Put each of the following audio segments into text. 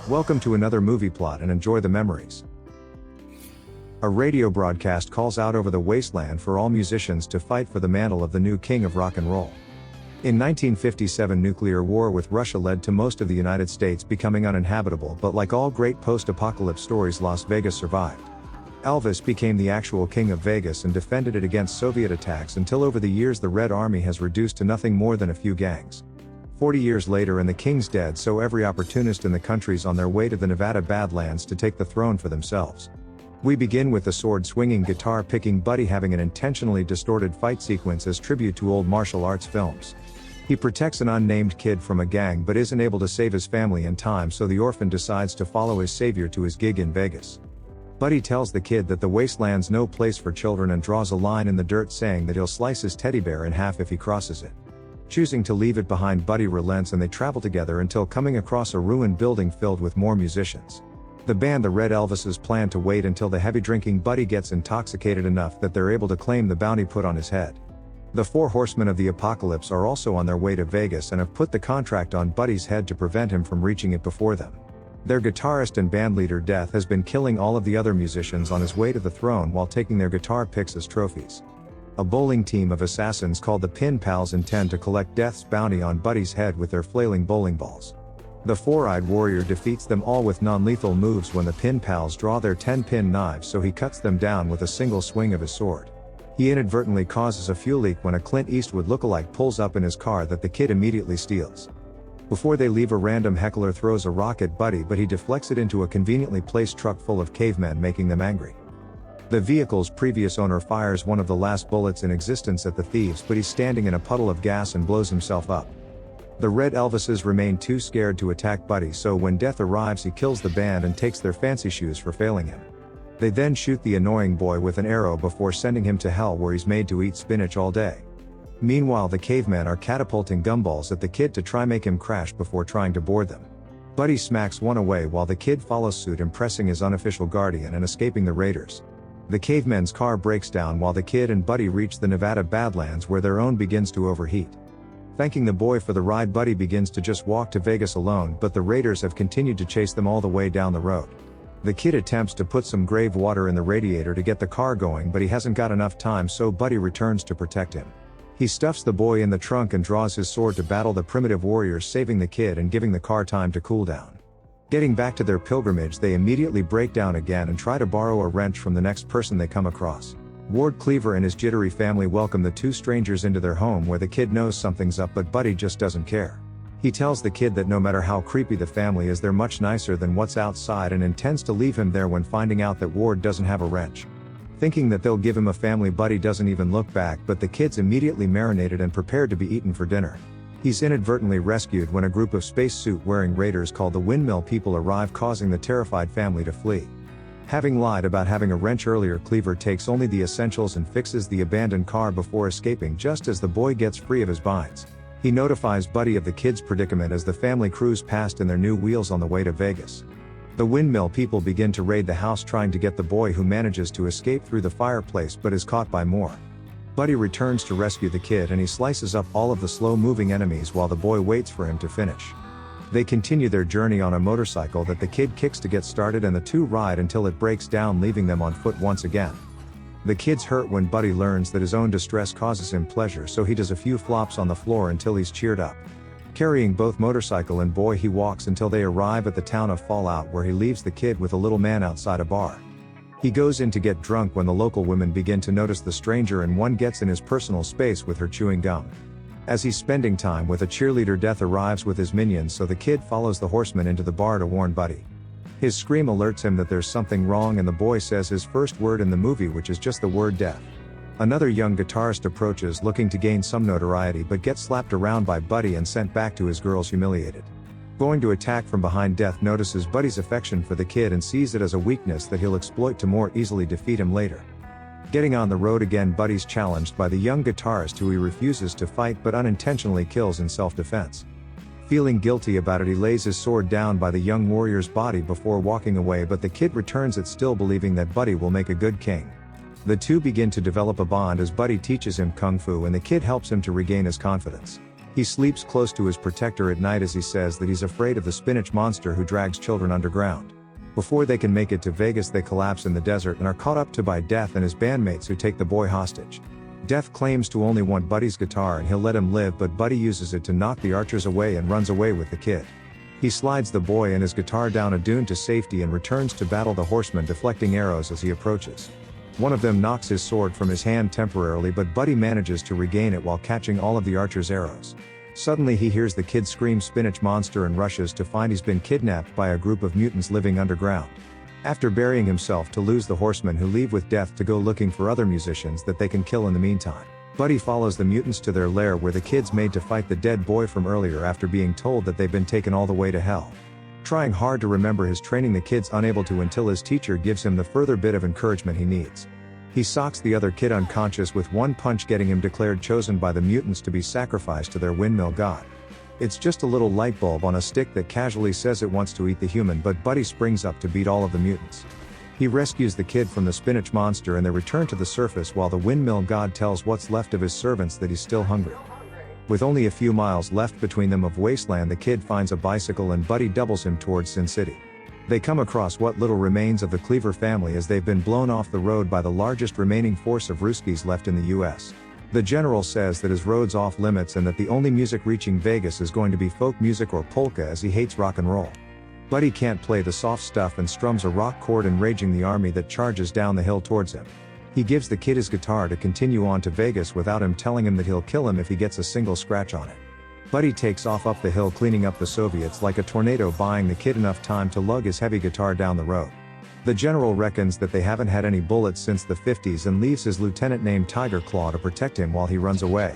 Welcome to another movie plot and enjoy the memories. A radio broadcast calls out over the wasteland for all musicians to fight for the mantle of the new king of rock and roll. In 1957, nuclear war with Russia led to most of the United States becoming uninhabitable, but like all great post-apocalypse stories, Las Vegas survived. Elvis became the actual king of Vegas and defended it against Soviet attacks until over the years the Red Army has reduced to nothing more than a few gangs. 40 years later and the king's dead, so every opportunist in the country's on their way to the Nevada Badlands to take the throne for themselves. We begin with the sword-swinging, guitar-picking Buddy having an intentionally distorted fight sequence as tribute to old martial arts films. He protects an unnamed kid from a gang but isn't able to save his family in time, so the orphan decides to follow his savior to his gig in Vegas. Buddy tells the kid that the wasteland's no place for children and draws a line in the dirt saying that he'll slice his teddy bear in half if he crosses it. Choosing to leave it behind, Buddy relents and they travel together until coming across a ruined building filled with more musicians. The band, the Red Elvises, plan to wait until the heavy-drinking Buddy gets intoxicated enough that they're able to claim the bounty put on his head. The four horsemen of the apocalypse are also on their way to Vegas and have put the contract on Buddy's head to prevent him from reaching it before them. Their guitarist and bandleader Death has been killing all of the other musicians on his way to the throne while taking their guitar picks as trophies. A bowling team of assassins called the Pin Pals intend to collect Death's bounty on Buddy's head with their flailing bowling balls. The four-eyed warrior defeats them all with non-lethal moves when the Pin Pals draw their 10-pin knives, so he cuts them down with a single swing of his sword. He inadvertently causes a fuel leak when a Clint Eastwood lookalike pulls up in his car that the kid immediately steals. Before they leave, a random heckler throws a rock at Buddy, but he deflects it into a conveniently placed truck full of cavemen, making them angry. The vehicle's previous owner fires one of the last bullets in existence at the thieves, but he's standing in a puddle of gas and blows himself up. The Red Elvises remain too scared to attack Buddy, so when Death arrives he kills the band and takes their fancy shoes for failing him. They then shoot the annoying boy with an arrow before sending him to hell, where he's made to eat spinach all day. Meanwhile, the cavemen are catapulting gumballs at the kid to try make him crash before trying to board them. Buddy smacks one away while the kid follows suit, impressing his unofficial guardian and escaping the raiders. The cavemen's car breaks down while the kid and Buddy reach the Nevada Badlands, where their own begins to overheat. Thanking the boy for the ride, Buddy begins to just walk to Vegas alone, but the raiders have continued to chase them all the way down the road. The kid attempts to put some grave water in the radiator to get the car going, but he hasn't got enough time, so Buddy returns to protect him. He stuffs the boy in the trunk and draws his sword to battle the primitive warriors, saving the kid and giving the car time to cool down. Getting back to their pilgrimage, they immediately break down again and try to borrow a wrench from the next person they come across. Ward Cleaver and his jittery family welcome the two strangers into their home, where the kid knows something's up, but Buddy just doesn't care. He tells the kid that no matter how creepy the family is, they're much nicer than what's outside, and intends to leave him there when finding out that Ward doesn't have a wrench. Thinking that they'll give him a family, Buddy doesn't even look back, but the kid's immediately marinated and prepared to be eaten for dinner. He's inadvertently rescued when a group of spacesuit-wearing raiders called the Windmill People arrive, causing the terrified family to flee. Having lied about having a wrench earlier, Cleaver takes only the essentials and fixes the abandoned car before escaping just as the boy gets free of his binds. He notifies Buddy of the kid's predicament as the family cruise past in their new wheels on the way to Vegas. The Windmill People begin to raid the house, trying to get the boy, who manages to escape through the fireplace but is caught by more. Buddy returns to rescue the kid and he slices up all of the slow-moving enemies while the boy waits for him to finish. They continue their journey on a motorcycle that the kid kicks to get started, and the two ride until it breaks down, leaving them on foot once again. The kid's hurt when Buddy learns that his own distress causes him pleasure, so he does a few flops on the floor until he's cheered up. Carrying both motorcycle and boy, he walks until they arrive at the town of Fallout, where he leaves the kid with a little man outside a bar. He goes in to get drunk when the local women begin to notice the stranger, and one gets in his personal space with her chewing gum. As he's spending time with a cheerleader, Death arrives with his minions, so the kid follows the horsemen into the bar to warn Buddy. His scream alerts him that there's something wrong, and the boy says his first word in the movie, which is just the word death. Another young guitarist approaches, looking to gain some notoriety, but gets slapped around by Buddy and sent back to his girls humiliated. Going to attack from behind, Death notices Buddy's affection for the kid and sees it as a weakness that he'll exploit to more easily defeat him later. Getting on the road again, Buddy's challenged by the young guitarist, who he refuses to fight but unintentionally kills in self-defense. Feeling guilty about it, he lays his sword down by the young warrior's body before walking away, but the kid returns it, still believing that Buddy will make a good king. The two begin to develop a bond as Buddy teaches him kung fu and the kid helps him to regain his confidence. He sleeps close to his protector at night as he says that he's afraid of the spinach monster who drags children underground. Before they can make it to Vegas, they collapse in the desert and are caught up to by Death and his bandmates, who take the boy hostage. Death claims to only want Buddy's guitar and he'll let him live, but Buddy uses it to knock the archers away and runs away with the kid. He slides the boy and his guitar down a dune to safety and returns to battle the Horsemen, deflecting arrows as he approaches. One of them knocks his sword from his hand temporarily, but Buddy manages to regain it while catching all of the archer's arrows. Suddenly he hears the kid scream "Spinach Monster" and rushes to find he's been kidnapped by a group of mutants living underground. After burying himself to lose the Horsemen, who leave with Death to go looking for other musicians that they can kill in the meantime, Buddy follows the mutants to their lair, where the kid's made to fight the dead boy from earlier after being told that they've been taken all the way to hell. Trying hard to remember his training, the kid's unable to until his teacher gives him the further bit of encouragement he needs. He socks the other kid unconscious with one punch, getting him declared chosen by the mutants to be sacrificed to their windmill god. It's just a little light bulb on a stick that casually says it wants to eat the human, but Buddy springs up to beat all of the mutants. He rescues the kid from the spinach monster and they return to the surface, while the windmill god tells what's left of his servants that he's still hungry. With only a few miles left between them of Wasteland, the kid finds a bicycle and Buddy doubles him towards Sin City. They come across what little remains of the Cleaver family, as they've been blown off the road by the largest remaining force of Ruskies left in the US. The general says that his road's off limits and that the only music reaching Vegas is going to be folk music or polka, as he hates rock and roll. Buddy can't play the soft stuff and strums a rock chord, enraging the army that charges down the hill towards him. He gives the kid his guitar to continue on to Vegas without him telling him that he'll kill him if he gets a single scratch on it. Buddy takes off up the hill, cleaning up the Soviets like a tornado, buying the kid enough time to lug his heavy guitar down the road. The general reckons that they haven't had any bullets since the 50s and leaves his lieutenant named Tiger Claw to protect him while he runs away.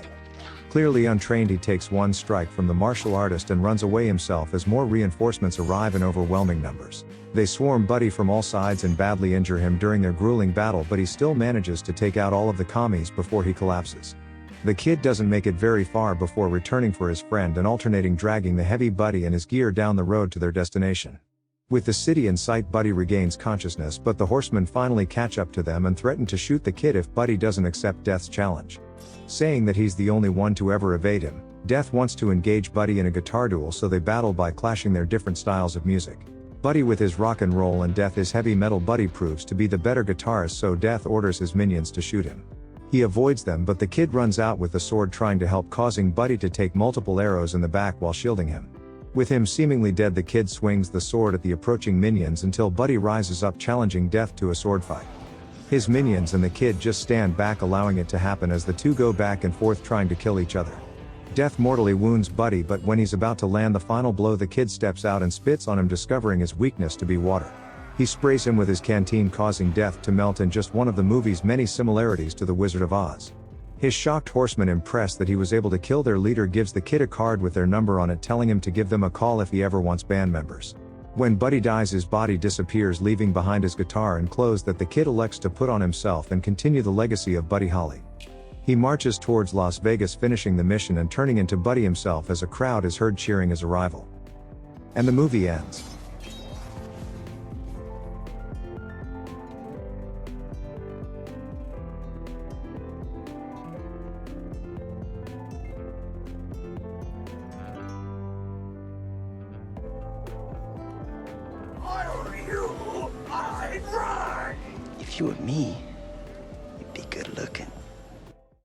Clearly untrained, he takes one strike from the martial artist and runs away himself as more reinforcements arrive in overwhelming numbers. They swarm Buddy from all sides and badly injure him during their grueling battle, but he still manages to take out all of the commies before he collapses. The kid doesn't make it very far before returning for his friend and alternating dragging the heavy Buddy and his gear down the road to their destination. With the city in sight, Buddy regains consciousness, but the Horsemen finally catch up to them and threaten to shoot the kid if Buddy doesn't accept Death's challenge. Saying that he's the only one to ever evade him, Death wants to engage Buddy in a guitar duel, so they battle by clashing their different styles of music. Buddy with his rock and roll and Death his heavy metal. Buddy proves to be the better guitarist, so Death orders his minions to shoot him. He avoids them, but the kid runs out with the sword trying to help, causing Buddy to take multiple arrows in the back while shielding him. With him seemingly dead, the kid swings the sword at the approaching minions until Buddy rises up, challenging Death to a sword fight. His minions and the kid just stand back, allowing it to happen as the two go back and forth trying to kill each other. Death mortally wounds Buddy, but when he's about to land the final blow, the kid steps out and spits on him, discovering his weakness to be water. He sprays him with his canteen, causing Death to melt in just one of the movie's many similarities to The Wizard of Oz. His shocked horsemen, impressed that he was able to kill their leader, gives the kid a card with their number on it, telling him to give them a call if he ever wants band members. When Buddy dies, his body disappears, leaving behind his guitar and clothes that the kid elects to put on himself and continue the legacy of Buddy Holly. He marches towards Las Vegas, finishing the mission and turning into Buddy himself as a crowd is heard cheering his arrival. And the movie ends. If you were me, you'd be good looking.